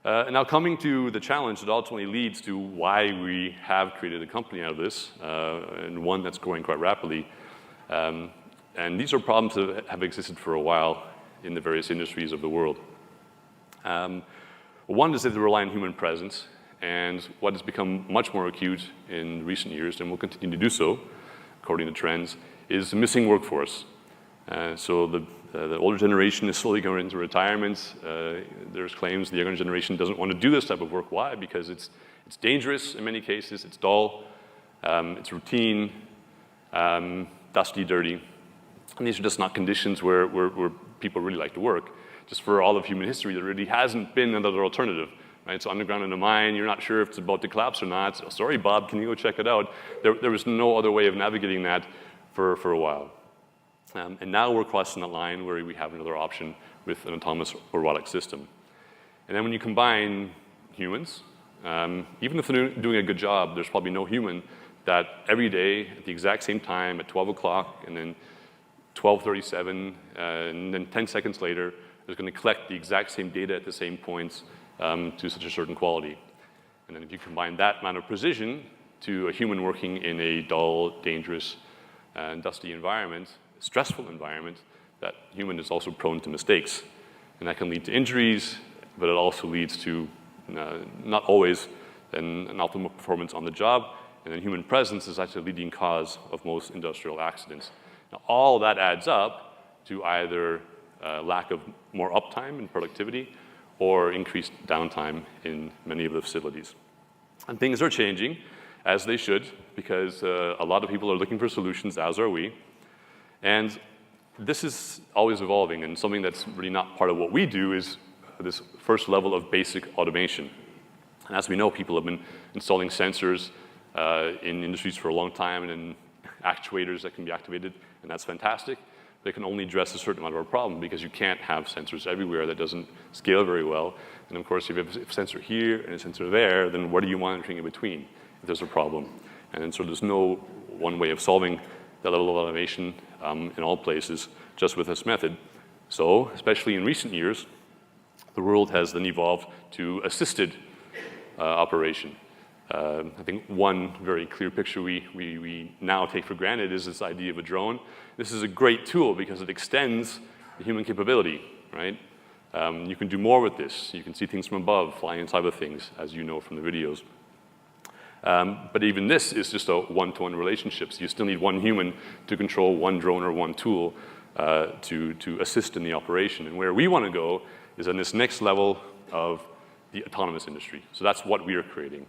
And now coming to the challenge that ultimately leads to why we have created a company out of this, and one that's growing quite rapidly. And these are problems that have existed for a while in the various industries of the world. One is that they rely on human presence, and what has become much more acute in recent years, and will continue to do so, according to trends, is the missing workforce. So the older generation is slowly going into retirement. There's claims the younger generation doesn't want to do this type of work. Why? Because it's dangerous in many cases, it's dull, it's routine, dusty, dirty. And these are just not conditions where people really like to work. Just for all of human history, there really hasn't been another alternative. Right? So underground in a mine, you're not sure if it's about to collapse or not. So, sorry, Bob, can you go check it out? There was no other way of navigating that for a while. And now we're crossing that line where we have another option with an autonomous robotic system. And then when you combine humans, even if they're doing a good job, there's probably no human that every day at the exact same time at 12 o'clock and then 12:37 and then 10 seconds later is going to collect the exact same data at the same points to such a certain quality. And then if you combine that amount of precision to a human working in a dull, dangerous, and dusty environment, stressful environment, that human is also prone to mistakes. And that can lead to injuries, but it also leads to, not always, an optimal performance on the job. And then human presence is actually a leading cause of most industrial accidents. Now, all that adds up to either lack of more uptime and productivity or increased downtime in many of the facilities. And things are changing, as they should, because a lot of people are looking for solutions, as are we. And this is always evolving, and something that's really not part of what we do is this first level of basic automation. And as we know, people have been installing sensors in industries for a long time, and in actuators that can be activated, and that's fantastic. They can only address a certain amount of our problem because you can't have sensors everywhere. That doesn't scale very well. And of course, if you have a sensor here and a sensor there, then what are you monitoring in between if there's a problem? And so there's no one way of solving that level of automation in all places just with this method. So, especially in recent years, the world has then evolved to assisted operation. I think one very clear picture we now take for granted is this idea of a drone. This is a great tool because it extends the human capability, right? You can do more with this. You can see things from above, fly inside of things, as you know from the videos. But even this is just a one-to-one relationship. So you still need one human to control one drone or one tool to assist in the operation. And where we want to go is on this next level of the autonomous industry. So that's what we are creating.